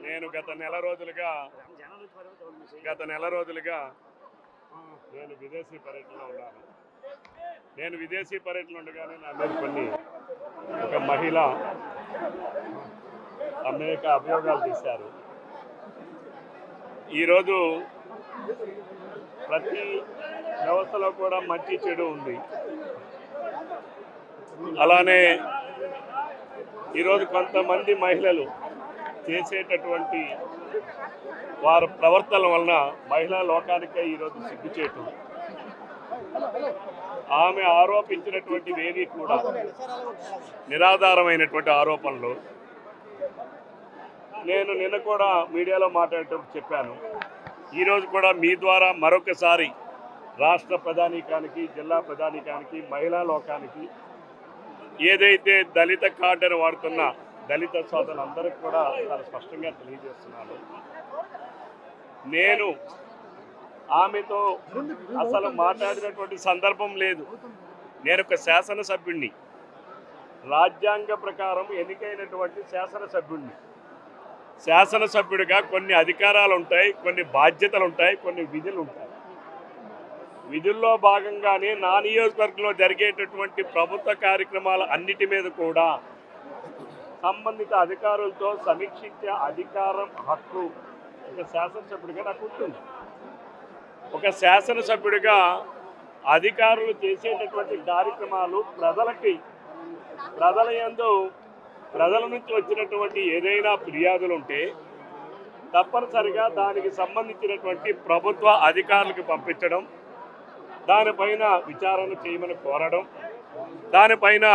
నేను గత నెల రోజులుగా నేను విదేశీ పర్యటనలో ఉన్నాను. నేను విదేశీ పర్యటన ఉండగానే నా మీద ఒక మహిళ అనేక అభియోగాలు చేశారు. ఈరోజు ప్రతి వ్యవస్థలో కూడా మంచి చెడు ఉంది. అలానే ఈరోజు కొంతమంది మహిళలు చేసేటటువంటి వారి ప్రవర్తన వలన మహిళా లోకానికే ఈరోజు సిగ్గుచేటు. ఆమె ఆరోపించినటువంటివేవి కూడా నిరాధారమైనటువంటి ఆరోపణలు. నేను నిన్న కూడా మీడియాలో మాట్లాడేటప్పుడు చెప్పాను. ఈరోజు కూడా మీ ద్వారా మరొకసారి రాష్ట్ర ప్రధానికానికి, జిల్లా ప్రధానికానికి, మహిళా లోకానికి ఏదైతే దళిత కార్డును వాడుతున్న దళిత సోదరులందరికీ కూడా చాలా స్పష్టంగా తెలియజేస్తున్నాను. నేను ఆమెతో అసలు మాట్లాడినటువంటి సందర్భం లేదు. నేను ఒక శాసనసభ్యుడిని, రాజ్యాంగ ప్రకారం ఎన్నికైనటువంటి శాసనసభ్యుడిని. శాసనసభ్యుడిగా కొన్ని అధికారాలు ఉంటాయి, కొన్ని బాధ్యతలు ఉంటాయి, కొన్ని విధులు ఉంటాయి. విధుల్లో భాగంగానే నా నియోజకవర్గంలో జరిగేటటువంటి ప్రభుత్వ కార్యక్రమాల అన్నిటి మీద కూడా సంబంధిత అధికారులతో సమీక్షించే అధికారం, హక్కు ఒక శాసనసభ్యుడిగా నాకు ఉంటుంది. ఒక శాసనసభ్యుడిగా అధికారులు చేసేటటువంటి కార్యక్రమాలు ప్రజల నుంచి వచ్చినటువంటి ఏదైనా ఫిర్యాదులు ఉంటే తప్పనిసరిగా దానికి సంబంధించినటువంటి ప్రభుత్వ అధికారులకు పంపించడం, దానిపైన విచారణ చేయమని కోరడం, దానిపైన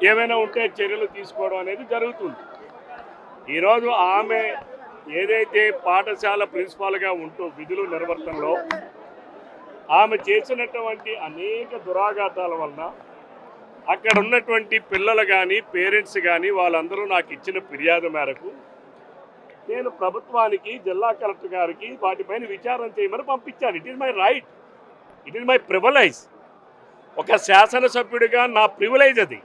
ఏమైనా ఉంటే చర్యలు తీసుకోవడం అనేది జరుగుతుంది. ఈరోజు ఆమె ఏదైతే పాఠశాల ప్రిన్సిపాల్గా ఉంటూ విధులు నిర్వర్తనలో ఆమె చేసినటువంటి అనేక దురాఘాతాల వలన అక్కడ ఉన్నటువంటి పిల్లలు కానీ, పేరెంట్స్ కానీ వాళ్ళందరూ నాకు ఇచ్చిన ఫిర్యాదు మేరకు నేను ప్రభుత్వానికి, జిల్లా కలెక్టర్ గారికి వాటిపైన విచారణ చేయమని పంపించాను. It is my right, it is my privilege. ఒక శాసనసభ్యుడిగా నా ప్రివిలైజ్ అది.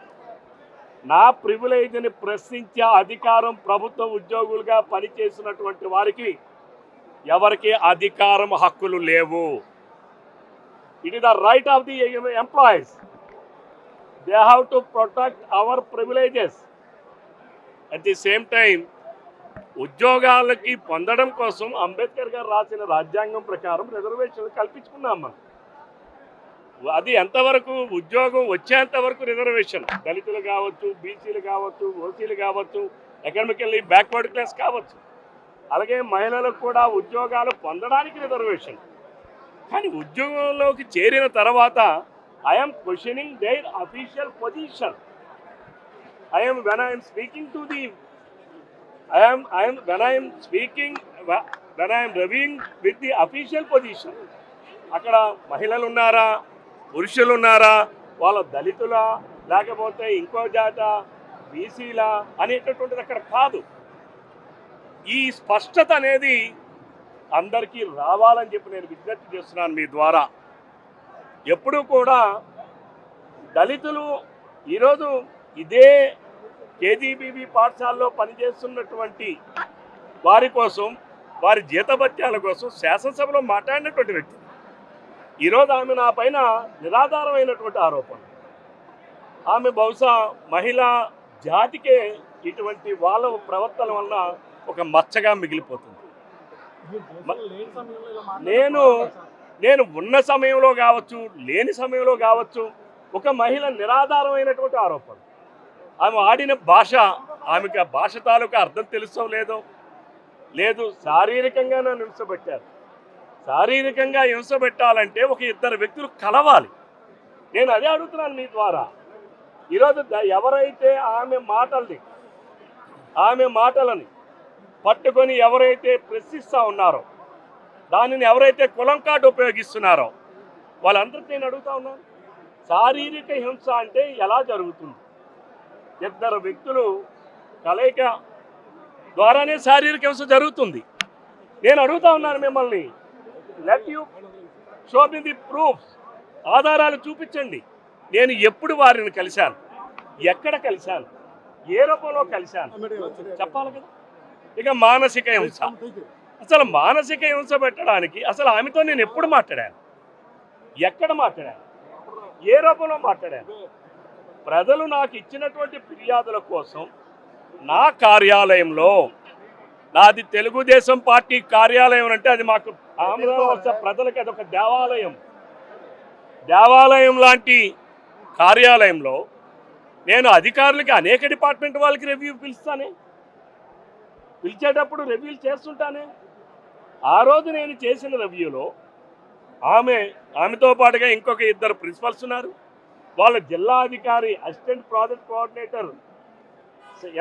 నా ప్రివిలేజ్ని ప్రశ్నించే అధికారం ప్రభుత్వ ఉద్యోగులుగా పనిచేసినటువంటి వారికి ఎవరికి అధికారం, హక్కులు లేవు. It is the right of the employees. They have to protect our privileges. At the same time ఉద్యోగాలకి పొందడం కోసం అంబేద్కర్ గారు రాసిన రాజ్యాంగం ప్రకారం రిజర్వేషన్లు కల్పించుకున్నాం మనం. అది ఎంతవరకు ఉద్యోగం వచ్చేంత వరకు రిజర్వేషన్. దళితులు కావచ్చు, బీసీలు కావచ్చు, ఓసీలు కావచ్చు, ఎకనామికల్లీ బ్యాక్వర్డ్ క్లాస్ కావచ్చు. అలాగే మహిళలకు కూడా ఉద్యోగాలు పొందడానికి రిజర్వేషన్. కానీ ఉద్యోగంలోకి చేరిన తర్వాత I'm questioning their official position. when I am reviewing with the official position. అక్కడ మహిళలు ఉన్నారా, పురుషులు ఉన్నారా, వాళ్ళ దళితులా, లేకపోతే ఇంకో జాత, బీసీలా అనేటటువంటిది అక్కడ కాదు. ఈ స్పష్టత అనేది అందరికీ రావాలని చెప్పి నేను విజ్ఞప్తి చేస్తున్నాను మీ ద్వారా. ఎప్పుడూ కూడా దళితులు ఈరోజు ఇదే కేజీబీబీ పాఠశాలలో పనిచేస్తున్నటువంటి వారి కోసం, వారి జీతభత్యాల కోసం శాసనసభలో మాట్లాడినటువంటి వ్యక్తి. ఈరోజు ఆమె నా పైన నిరాధారమైనటువంటి ఆరోపణ. ఆమె బహుశా మహిళా జాతికే ఇటువంటి వాళ్ళ ప్రవర్తన వల్ల ఒక మచ్చగా మిగిలిపోతుంది. నేను ఉన్న సమయంలో కావచ్చు, లేని సమయంలో కావచ్చు, ఒక మహిళ నిరాధారమైనటువంటి ఆరోపణ. ఆమె ఆడిన భాష, ఆమెకు ఆ భాష తాలూకా అర్థం తెలుసో లేదు. శారీరకంగా నన్ను హింసపెట్టారు. శారీరకంగా హింసపెట్టాలంటే ఒక ఇద్దరు వ్యక్తులు కలవాలి. నేను అదే అడుగుతున్నాను మీ ద్వారా. ఈరోజు ఎవరైతే ఆమె మాటలని పట్టుకొని ఎవరైతే ప్రశ్నిస్తూ ఉన్నారో, దానిని ఎవరైతే కులం కార్డు ఉపయోగిస్తున్నారో వాళ్ళందరికీ నేను అడుగుతా ఉన్నాను, శారీరక హింస అంటే ఎలా జరుగుతుంది? ఇద్దరు వ్యక్తులు కలయిక ద్వారానే శారీరక హింస జరుగుతుంది. నేను అడుగుతా ఉన్నాను మిమ్మల్ని, let you show me the proofs. ఆధారాలు చూపించండి. నేను ఎప్పుడు వారిని కలిశాను, ఎక్కడ కలిశాను, ఏ రూపంలో కలిశాను చెప్పాలి కదా. ఇక మానసిక హింస. అసలు మానసిక హింస పెట్టడానికి అసలు ఆమెతో నేను ఎప్పుడు మాట్లాడాను, ఎక్కడ మాట్లాడాను, ఏ రూపంలో మాట్లాడాను? ప్రజలు నాకు ఇచ్చినటువంటి ఫిర్యాదుల కోసం నా కార్యాలయంలో, నాది తెలుగుదేశం పార్టీ కార్యాలయం అంటే అది మాకు ఆంధ్రరాష్ట్ర ప్రజలకి అదొక దేవాలయం. దేవాలయం లాంటి కార్యాలయంలో నేను అధికారులకి అనేక డిపార్ట్మెంట్ వాళ్ళకి రివ్యూ పిలిచేటప్పుడు రివ్యూలు చేస్తుంటానే. ఆ రోజు నేను చేసిన రివ్యూలో ఆమెతో పాటుగా ఇంకొక 2 ప్రిన్సిపల్స్ ఉన్నారు, వాళ్ళ జిల్లా అధికారి, అసిస్టెంట్ ప్రాజెక్ట్ కోఆర్డినేటర్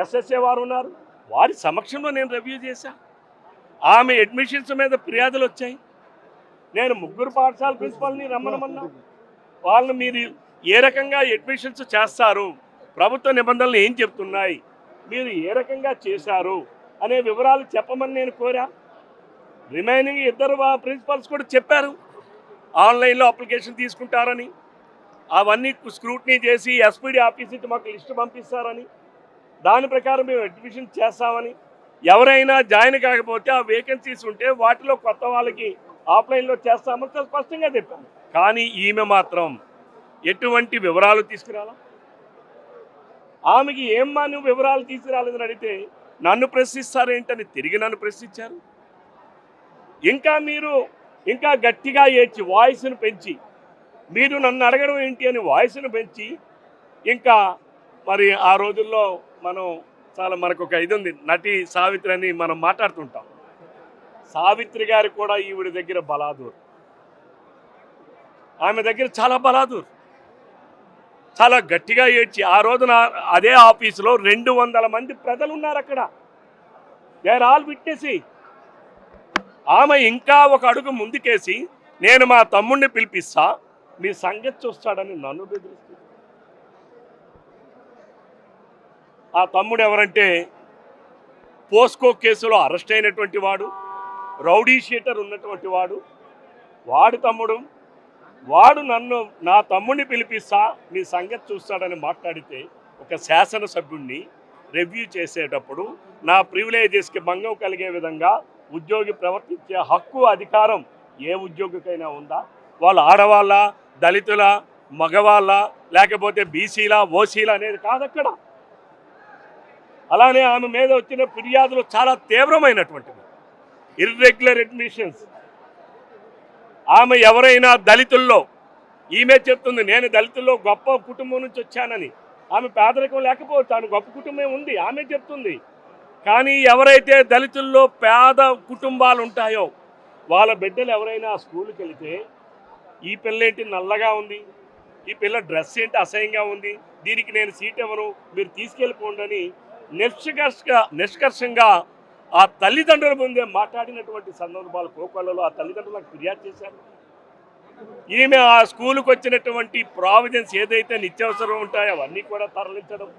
ఎస్ఎస్ఏ వారు ఉన్నారు. వారి సమక్షంలో నేను రివ్యూ చేశా. ఆమె అడ్మిషన్స్ మీద ఫిర్యాదులు వచ్చాయి. నేను 3 పాఠశాల ప్రిన్సిపల్ని రమ్మనమన్నా. వాళ్ళని మీరు ఏ రకంగా అడ్మిషన్స్ చేస్తారు, ప్రభుత్వ నిబంధనలు ఏం చెప్తున్నాయి, మీరు ఏ రకంగా చేశారు అనే వివరాలు చెప్పమని నేను కోరా. రిమైనింగ్ 2 ప్రిన్సిపల్స్ కూడా చెప్పారు ఆన్లైన్లో అప్లికేషన్ తీసుకుంటారని, అవన్నీ స్క్రూటినీ చేసి ఎస్పీడీ ఆఫీస్ నుంచి మాకు లిస్టు పంపిస్తారని, దాని ప్రకారం మేము అడ్మిషన్ చేస్తామని, ఎవరైనా జాయిన్ కాకపోతే ఆ వేకెన్సీస్ ఉంటే వాటిలో కొత్త వాళ్ళకి ఆఫ్లైన్లో చేస్తామని స్పష్టంగా చెప్పాను. కానీ ఈమె మాత్రం ఎటువంటి వివరాలు తీసుకురాలా. ఆమెకి ఏమ్మా నువ్వు వివరాలు తీసుకురాలేదని అడిగితే నన్ను ప్రశ్నిస్తారేంటని తిరిగి నన్ను ప్రశ్నించారు. మీరు ఇంకా గట్టిగా ఏడ్చి వాయిస్ను పెంచి, మీరు నన్ను అడగడం ఏంటి అని వాయిస్ను పెంచి, ఇంకా మరి ఆ రోజుల్లో మనకు ఒక ఇది ఉంది, నటి సావిత్రి అని మనం మాట్లాడుతుంటాం. సావిత్రి గారు కూడా ఈవిడ దగ్గర బలాదూర్, ఆమె దగ్గర చాలా బలాదూర్, చాలా గట్టిగా ఏడ్చి. ఆ రోజున అదే ఆఫీసులో 200 మంది ప్రజలు ఉన్నారు అక్కడ, దే ఆర్ ఆల్ విట్నెస్. ఆమె ఇంకా ఒక అడుగు ముందుకేసి నేను మా తమ్ముడిని పిలిపిస్తా, మీ సంగతి చూస్తాడని నన్ను బెదిరిస్తుంది. ఆ తమ్ముడు ఎవరంటే పోస్కో కేసులో అరెస్ట్ అయినటువంటి వాడు, రౌడీ షీటర్ ఉన్నటువంటి వాడు తమ్ముడు. వాడు నా తమ్ముడిని పిలిపిస్తా, మీ సంగతి చూస్తాడని మాట్లాడితే ఒక శాసనసభ్యుడిని రివ్యూ చేసేటప్పుడు నా ప్రివిలేజెస్కి భంగం కలిగే విధంగా ఉద్యోగి ప్రవర్తించే హక్కు, అధికారం ఏ ఉద్యోగికైనా ఉందా? వాళ్ళు ఆడవాళ్ళ, దళితుల, మగవాళ్ళ, లేకపోతే బీసీల, ఓసీల అనేది కాదక్కడ. అలానే ఆమె మీద వచ్చిన ఫిర్యాదులు చాలా తీవ్రమైనటువంటివి. Irregular admissions. ఆమె ఎవరైనా దళితుల్లో, ఈమె చెప్తుంది నేను దళితుల్లో గొప్ప కుటుంబం నుంచి వచ్చానని. ఆమె పేదరికం లేకపోవచ్చు, ఆమె గొప్ప కుటుంబం ఉంది, ఆమె చెప్తుంది. కానీ ఎవరైతే దళితుల్లో పేద కుటుంబాలు ఉంటాయో వాళ్ళ బిడ్డలు ఎవరైనా స్కూల్కి వెళితే ఈ పిల్ల ఏంటి నల్లగా ఉంది, ఈ పిల్ల డ్రెస్ ఏంటి అసహ్యంగా ఉంది, దీనికి నేను సీట్ ఇవ్వను, మీరు తీసుకెళ్ళిపోండి అని నిష్కర్షంగా ఆ తల్లిదండ్రుల ముందే మాట్లాడినటువంటి సందర్భాలు కోకొల్లలో ఆ తల్లిదండ్రులకు ఫిర్యాదు చేశారు. ఈమె ఆ స్కూలుకు వచ్చినటువంటి ప్రావిజన్స్ ఏదైతే నిత్యావసరం ఉంటాయో అవన్నీ కూడా తరలించడం,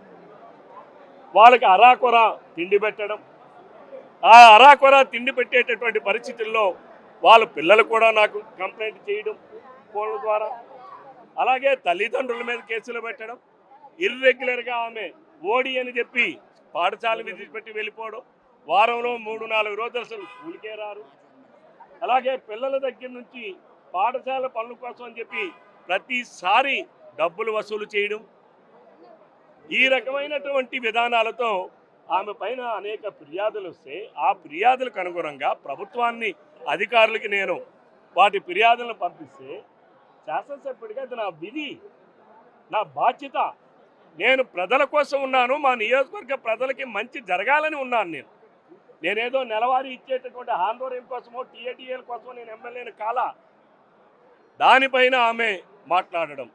వాళ్ళకి అరాకొర తిండి పెట్టడం, ఆ అరాకొర తిండి పెట్టేటటువంటి పరిస్థితుల్లో వాళ్ళ పిల్లలు కూడా నాకు కంప్లైంట్ చేయడం ఫోన్ల ద్వారా, అలాగే తల్లిదండ్రుల మీద కేసులు పెట్టడం, ఇర్రెగ్యులర్గా ఆమె ఓడి అని చెప్పి పాఠశాల విధిపెట్టి వెళ్ళిపోవడం, వారంలో 3-4 రోజులు అసలు స్కూల్కే రారు. అలాగే పిల్లల దగ్గర నుంచి పాఠశాల పనుల కోసం అని చెప్పి ప్రతిసారి డబ్బులు వసూలు చేయడం, ఈ రకమైనటువంటి విధానాలతో ఆమె పైన అనేక ఫిర్యాదులు వస్తే ఆ ఫిర్యాదులకు అనుగుణంగా ప్రభుత్వాన్ని, అధికారులకి నేను వాటి ఫిర్యాదులను పంపిస్తే శాసనసభ్యుడిగా ఇది నా విధి, నా బాధ్యత. నేను ప్రజల కోసం ఉన్నాను, మా నియోజకవర్గ ప్రజలకి మంచి జరగాలని ఉన్నాను. నేనేదో నెలవారీ ఇచ్చేటటువంటి హానోరియం కోసమో టీఏటీఏల కోసమో నేను ఎమ్మెల్యేని కాలా. దానిపైన ఆమె మాట్లాడడం,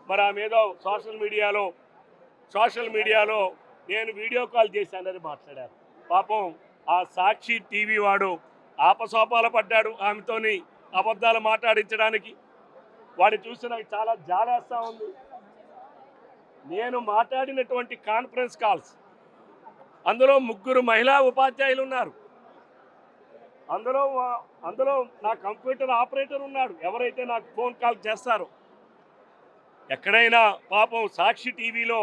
మరి ఆమె ఏదో సోషల్ మీడియాలో నేను వీడియో కాల్ చేశానని మాట్లాడారు. పాపం ఆ సాక్షి టీవీ వాడు ఆపసోపాల పడ్డాడు ఆమెతోని అబద్ధాలు మాట్లాడించడానికి. వాడిని చూసి నాకు చాలా జాలేస్తూ ఉంది. నేను మాట్లాడినటువంటి కాన్ఫరెన్స్ కాల్స్, అందులో 3 మహిళా ఉపాధ్యాయులు ఉన్నారు, అందులో నా కంప్యూటర్ ఆపరేటర్ ఉన్నాడు, ఎవరైతే నాకు ఫోన్ కాల్ చేస్తారో. ఎక్కడైనా పాపం సాక్షి టీవీలో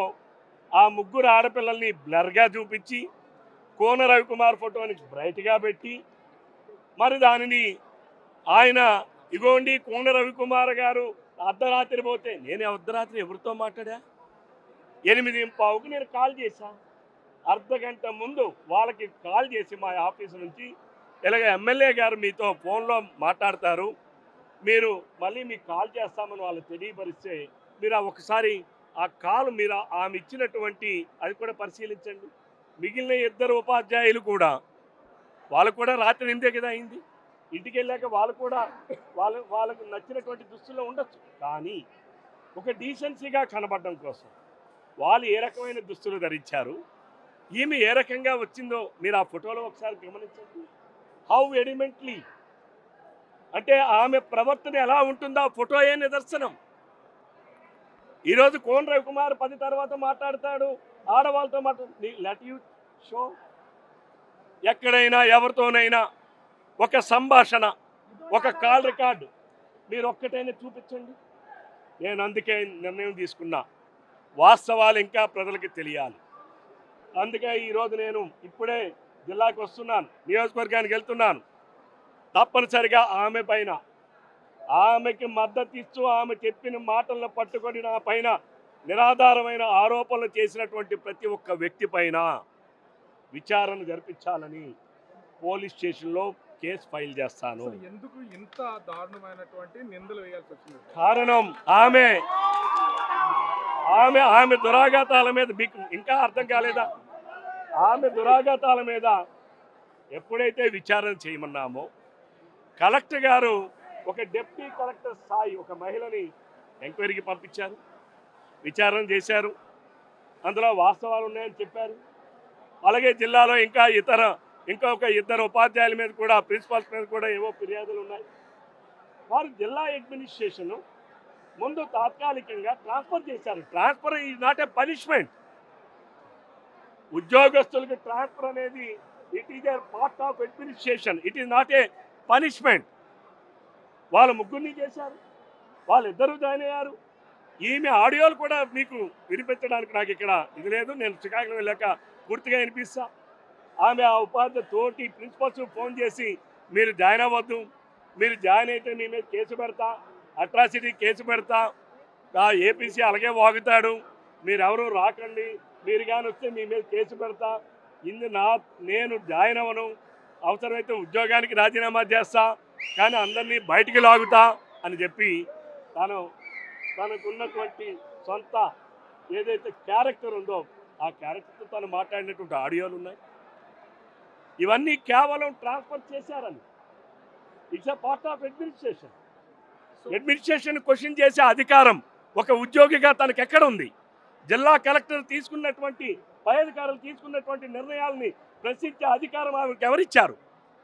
ఆ 3 ఆడపిల్లల్ని బ్లర్గా చూపించి కోన రవికుమార్ ఫోటోని బ్రైట్గా పెట్టి మరి దానిని ఆయన ఇగోండి కోన రవికుమార్ గారు అర్ధరాత్రి పోతే నేను అర్ధరాత్రి ఎవరితో మాట్లాడా 8:15కి నేను కాల్ చేశా. అర్ధ గంట ముందు వాళ్ళకి కాల్ చేసి మా ఆఫీసు నుంచి ఇలాగ ఎమ్మెల్యే గారు మీతో ఫోన్లో మాట్లాడతారు, మీరు మళ్ళీ మీకు కాల్ చేస్తామని వాళ్ళు తెలియపరిస్తే మీరు ఒకసారి ఆ కాల్ మీరు ఆమె ఇచ్చినటువంటి అది కూడా పరిశీలించండి. మిగిలిన 2 ఉపాధ్యాయులు కూడా వాళ్ళు కూడా రాత్రి 8 కదా అయింది. ఇంటికి వెళ్ళాక వాళ్ళు కూడా వాళ్ళకు నచ్చినటువంటి దుస్తుల్లో ఉండొచ్చు, కానీ ఒక డీసెన్సీగా కనబడడం కోసం వాళ్ళు ఏ రకమైన దుస్తులు ధరించారు, ఈమె ఏ రకంగా వచ్చిందో మీరు ఆ ఫోటోలో ఒకసారి గమనించండి. హౌ ఎడిమెంట్లీ అంటే ఆమె ప్రవర్తన ఎలా ఉంటుందో ఆ ఫోటోయే నిదర్శనం. ఈరోజు కోన రవికుమార్ 10 తర్వాత మాట్లాడతాడు, ఆడవాళ్ళతో లెట్ యూ షో. ఎక్కడైనా ఎవరితోనైనా ఒక సంభాషణ, ఒక కాల్ రికార్డు మీరు ఒక్కటైనా చూపించండి. నేను అందుకే నిర్ణయం తీసుకున్నా, వాస్తవాలు ఇంకా ప్రజలకు తెలియాలి. అందుకే ఈరోజు నేను ఇప్పుడే జిల్లాకు వస్తున్నాను, నియోజకవర్గానికి వెళ్తున్నాను. తప్పనిసరిగా ఆమె పైన, ఆమెకి మద్దతు ఇస్తూ ఆమె చెప్పిన మాటలను పట్టుకొని నా పైన నిరాధారమైన ఆరోపణలు చేసినటువంటి ప్రతి ఒక్క వ్యక్తి పైన విచారణ జరిపించాలని పోలీస్ స్టేషన్లో కేసు ఫైల్ చేస్తాను. ఎందుకు ఇంత దారుణమైనటువంటి నిందలు వేయాల్సి వచ్చింది? కారణం ఆమె ఆమె ఆమె దురాఘాతాల మీద, మీకు ఇంకా అర్థం కాలేదా? ఆమె దురాఘాతాల మీద ఎప్పుడైతే విచారణ చేయమన్నామో కలెక్టర్ గారు ఒక డిప్యూటీ కలెక్టర్ స్థాయి ఒక మహిళని ఎంక్వైరీకి పంపించారు, విచారణ చేశారు, అందులో వాస్తవాలు ఉన్నాయని చెప్పారు. అలాగే జిల్లాలో ఇంకా ఒక 2 ఉపాధ్యాయుల మీద కూడా, ప్రిన్సిపాల్స్ మీద కూడా ఏవో ఫిర్యాదులు ఉన్నాయి. వారు జిల్లా అడ్మినిస్ట్రేషన్ ముందు తాత్కాలికంగా ట్రాన్స్ఫర్ చేశారు. Transfer is not a punishment. ఉద్యోగస్తులకు ట్రాన్స్ఫర్ అనేది it is a part of administration, it is not a punishment. వాళ్ళు ముగ్గురిని చేశారు, వాళ్ళిద్దరూ జాయిన్ అయ్యారు. ఈమె ఆడియోలు కూడా మీకు వినిపించడానికి నాకు ఇక్కడ ఇది లేదు, నేను శ్రీకాకుళం వెళ్ళాక పూర్తిగా వినిపిస్తా. ఆమె ఆ ఉపాధ్యాయ తోటి ప్రిన్సిపల్స్ ఫోన్ చేసి మీరు జాయిన్ అవ్వద్దు, మీరు జాయిన్ అయితే మీ మీద కేసు పెడతా, అట్రాసిటీ కేసు పెడతా, ఏపీసీ అలాగే వాగుతాడు, మీరెవరూ రాకండి, మీరు కానీ వస్తే మీ మీద కేసు పెడతా, నేను జాయిన్ అవ్వను, అవసరమైతే ఉద్యోగానికి రాజీనామా చేస్తా, కానీ అందరినీ బయటికి లాగుతా అని చెప్పి తనకున్నటువంటి సొంత ఏదైతే క్యారెక్టర్ ఉందో ఆ క్యారెక్టర్తో తను మాట్లాడినటువంటి ఆడియోలు ఉన్నాయి. ఇవన్నీ కేవలం ట్రాన్స్ఫర్ చేశారని. It's a part of administration. Administration question చేసే అధికారం ఒక ఉద్యోగిగా తనకు ఎక్కడ ఉంది? జిల్లా కలెక్టర్ తీసుకున్నటువంటి, పై అధికారులు తీసుకున్నటువంటి నిర్ణయాలని ప్రశ్నించే అధికారం ఆమెకు ఎవరిచ్చారు?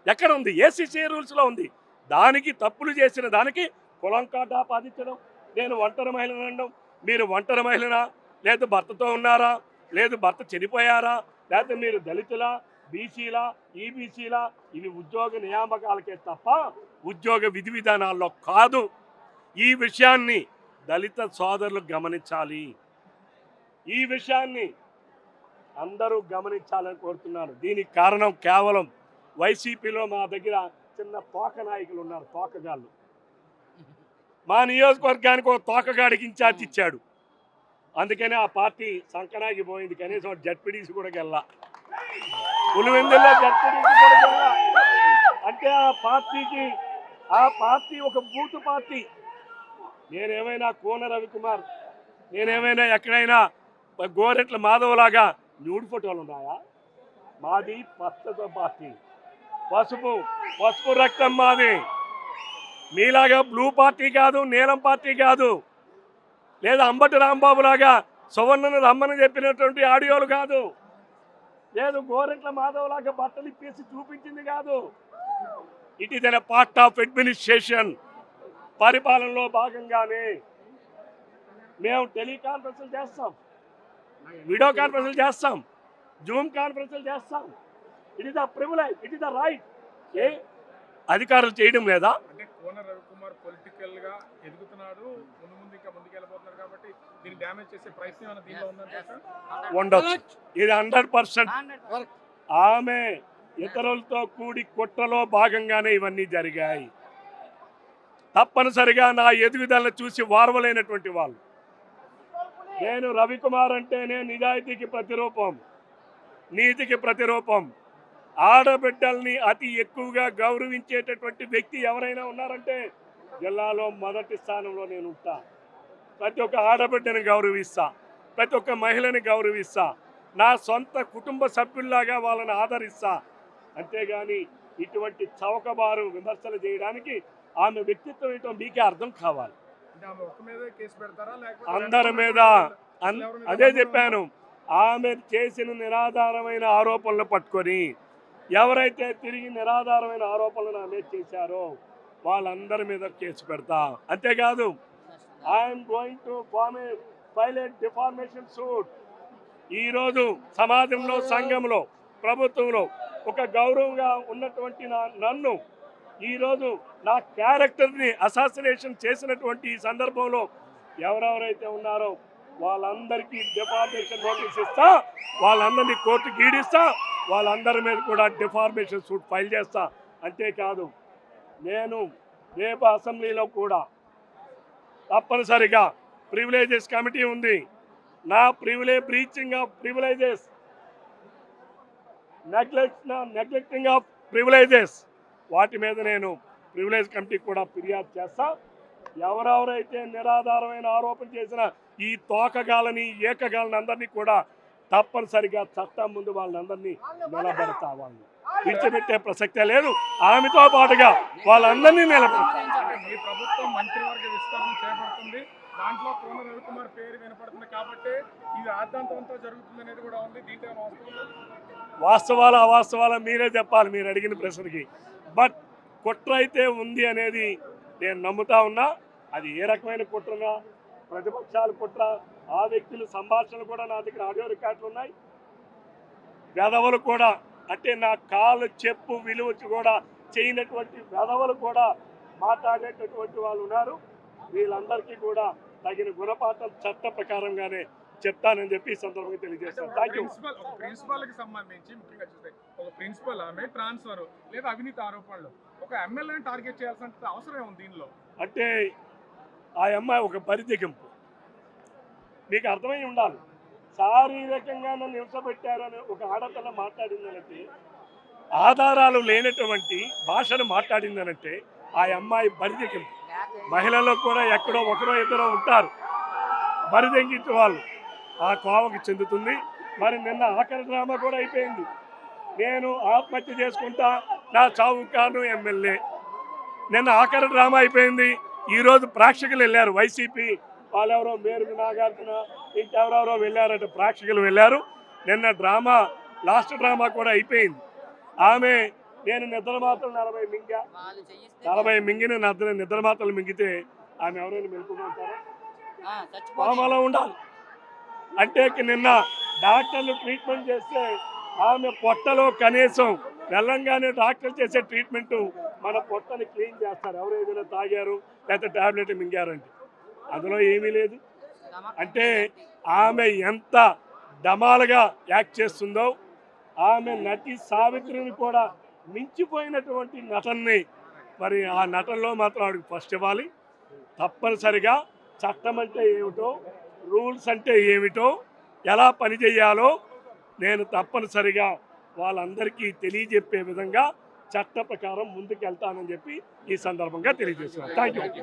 ఎక్కడ ఉంది? ఏసీసీ రూల్స్లో ఉంది. దానికి తప్పులు చేసిన దానికి కులం కార్డు ఆపాదించడం, నేను ఒంటరి మహిళను అనడం, మీరు ఒంటరి మహిళనా, లేదు భర్తతో ఉన్నారా, లేదు భర్త చనిపోయారా, లేకపోతే మీరు దళితులా, బీసీలా, ఈబీసీలా, ఇవి ఉద్యోగ నియామకాలకే తప్ప ఉద్యోగ విధి విధానాల్లో కాదు. ఈ విషయాన్ని దళిత సోదరులు గమనించాలి, ఈ విషయాన్ని అందరూ గమనించాలని కోరుతున్నాను. దీనికి కారణం కేవలం వైసీపీలో మా దగ్గర చిన్న తోక నాయకులు ఉన్నారు, తోకగాళ్ళు. మా నియోజకవర్గానికి ఒక తోకగాడికి ఇన్ఛార్జ్ ఇచ్చాడు, అందుకనే ఆ పార్టీ సంకనాకి పోయింది. కనీసం జడ్పీటీసీ కూడా గెల్లా, పులివెందుల్లో జడ్పీటీసీ కూడా గెల్లా. అంటే ఆ పార్టీ ఒక బూతు పార్టీ. నేనేమైనా కోన రవికుమార్, నేనేమైనా ఎక్కడైనా గోరెట్ల మాధవలాగా న్యూడ్ ఫోటోలు ఉన్నాయా? మాది పచ్చతో పార్టీ, పసుపు రక్తం మాది. మీలాగా బ్లూ పార్టీ కాదు, నీలం పార్టీ కాదు, లేదా అంబటి రాంబాబు లాగా సువర్ణను రమ్మని చెప్పినటువంటి ఆడియోలు కాదు, లేదు గోరెట్ల మాధవ్ లాగా బట్టలు ఇప్పేసి చూపించింది కాదు. It is an part of administration. పరిపాలనలో భాగంగానే మేము టెలికాన్ఫరెన్స్లు చేస్తాం, వీడియో కాన్ఫరెన్స్లు చేస్తాం, జూమ్ కాన్ఫరెన్స్లు చేస్తాం. It is the privilege, it is the right. అధికారులు చేయడం లేదా? అంటే కోన రవికుమార్ పొలిటికల్ గా ఎదుగుతున్నాడు, ముందు ఇంకా ముందుకెళ్ళిపోతున్నారు కాబట్టి దీన్ని డ్యామేజ్ చేసే ప్రయత్నం ఏమైనా దీనిలో ఉందంటే ఉండొచ్చు. ఇది 100% ఆమె ఇతరులతో కూడి కుట్రలో భాగంగానే ఇవన్నీ జరిగాయి. తప్పనిసరిగా నా ఎదుగుదలను చూసి వారవలేనటువంటి వాళ్ళు. నేను రవికుమార్ అంటేనే నిజాయితీకి ప్రతిరూపం, నీతికి ప్రతిరూపం. ఆడబిడ్డల్ని అతి ఎక్కువగా గౌరవించేటటువంటి వ్యక్తి ఎవరైనా ఉన్నారంటే జిల్లాలో మొదటి స్థానంలో నేను ఉంటా. ప్రతి ఒక్క ఆడబిడ్డని గౌరవిస్తా, ప్రతి ఒక్క మహిళని గౌరవిస్తా, నా సొంత కుటుంబ సభ్యుల్లాగా వాళ్ళని ఆదరిస్తా. అంతేగాని ఇటువంటి చౌకబారు విమర్శలు చేయడానికి ఆమె వ్యక్తిత్వం ఏంటో మీకే అర్థం కావాలి. అంటే ఆమె ఒక్క మీదే కేసు పెడతారా లేకపోతే అందరి మీద అదే చెప్పాను. ఆమె చేసిన నిరాధారమైన ఆరోపణలు పట్టుకొని ఎవరైతే తిరిగి నిరాధారమైన ఆరోపణలను ఆమె చేశారో వాళ్ళందరి మీద కేసు పెడతా. అంతేకాదు I'm going to file A deformation suit. ఈరోజు సమాజంలో, సంఘంలో, ప్రభుత్వంలో ఒక గౌరవంగా ఉన్నటువంటి నన్ను ఈరోజు నా క్యారెక్టర్ని అసాసినేషన్ చేసినటువంటి ఈ సందర్భంలో ఎవరెవరైతే ఉన్నారో వాళ్ళందరికీ డిఫార్మేషన్ నోటీస్ ఇస్తా, వాళ్ళందరినీ కోర్టుకి ఈడిస్తా, వాళ్ళందరి మీద కూడా డిఫార్మేషన్ సూట్ ఫైల్ చేస్తా. అంతేకాదు నేను రేపు అసెంబ్లీలో కూడా తప్పనిసరిగా ప్రివిలేజెస్ కమిటీ ఉంది. నా breaching of privileges, neglecting of privileges, వాటి మీద నేను ప్రివిలేజ్ కమిటీకి కూడా ఫిర్యాదు చేస్తా. ఎవరెవరైతే నిరాధారమైన ఆరోపణ చేసిన ఈ తోకగాలని, ఏకగాలని అందరినీ కూడా తప్పనిసరిగా చట్టం ముందు వాళ్ళందరినీ నిలబెడతా. వాళ్ళని విడిచిపెట్టే ప్రసక్తే లేదు. ఆమెతో పాటుగా వాళ్ళందరినీ నిలబెడతా. మీ ప్రభుత్వం మంత్రివర్గ విస్తరణ చేపడుతుంది, దాంట్లో కోన రవికుమార్ పేరు వినపడుతుంది కాబట్టి ఇది ఆద్యంతంతో జరుగుతుంది అనేది కూడా ఉంది. దీంట్లో వాస్తవాలు అవాస్తవాలు మీరే చెప్పాలి మీరు అడిగిన ప్రశ్నకి. బట్ కుట్ర అయితే ఉంది అనేది నేను నమ్ముతా ఉన్నా. అది ఏ రకమైన కుట్రనా, ప్రతిపక్షాల కుట్ర, ఆ వ్యక్తుల సంభాషణలు కూడా నా దగ్గర ఆడియో రికార్డులు ఉన్నాయి. వెధవలు కూడా, అంటే నా కాలు చెప్పు విలువ కూడా చేయనటువంటి వెధవలు కూడా మాట్లాడేటటువంటి వాళ్ళు ఉన్నారు. వీళ్ళందరికీ కూడా తగిన గుణపాఠం చట్ట ప్రకారంగానే చెప్తానని చెప్పి ఈ సందర్భంగా తెలియజేస్తాను. Thank you. ప్రిన్సిపల్ కి సంబంధించి ముఖ్యంగా చూస్తే ఒక ప్రిన్సిపల్ ఆమె ట్రాన్స్ఫర్ లేదా అవినీతి ఆరోపణలు ఒక ఎమ్మెల్యేని టార్గెట్ చేయాల్సిన అవసరం ఉంది దీనిలో. అంటే ఆ అమ్మాయి ఒక బరితెగింపు, మీకు అర్థమై ఉండాలి. శారీరకంగా నన్ను హింసపెట్టారని ఒక ఆడపిల్ల మాట్లాడిందనంటే, ఆధారాలు లేనటువంటి భాషను మాట్లాడిందనంటే ఆ అమ్మాయి బరితెగింపు. మహిళల్లో కూడా ఎక్కడో ఒకరో ఇద్దరో ఉంటారు బరిదెంగించే వాళ్ళు, ఆ కోవకి చెందుతుంది. మరి నిన్న ఆఖరి డ్రామా కూడా అయిపోయింది. నేను ఆత్మహత్య చేసుకుంటా, నా చావు కాను ఎమ్మెల్యే. నిన్న ఆఖరి డ్రామా అయిపోయింది. ఈరోజు ప్రేక్షకులు వెళ్ళారు, వైసీపీ వాళ్ళెవరో మేరు నాగార్జున ఇంకెవరెవరో వెళ్ళారంటే ప్రేక్షకులు వెళ్ళారు. నిన్న డ్రామా, లాస్ట్ డ్రామా కూడా అయిపోయింది. ఆమె నేను నిద్ర మాత్రం 40 మింగిన నిద్ర మాత్రలు మింగితే ఆమె ఎవరైనా మెలుకుంటారా? పామలో ఉండాలి. అంటే నిన్న డాక్టర్లు ట్రీట్మెంట్ చేస్తే ఆమె పొట్టలో కనీసం వెళ్ళంగానే డాక్టర్లు చేసే ట్రీట్మెంటు మన పొట్టని క్లీన్ చేస్తారు. ఎవరు ఏదైనా తాగారు లేకపోతే ట్యాబ్లెట్ మింగారంటే, అందులో ఏమీ లేదు. అంటే ఆమె ఎంత డమాలుగా యాక్ట్ చేస్తుందో, ఆమె నటి సావిత్రిని కూడా మించిపోయినటువంటి నటనని, మరి ఆ నటనలో మాత్రం ఆవిడకి ఫస్ట్ ఇవ్వాలి. తప్పనిసరిగా చట్టం అంటే ఏమిటో, రూల్స్ అంటే ఏమిటో, ఎలా పనిచేయాలో నేను తప్పనిసరిగా వాళ్ళందరికీ తెలియజెప్పే విధంగా చట్ట ప్రకారం ముందుకు వెళ్తానని చెప్పి ఈ సందర్భంగా తెలియజేస్తున్నాను. Thank you.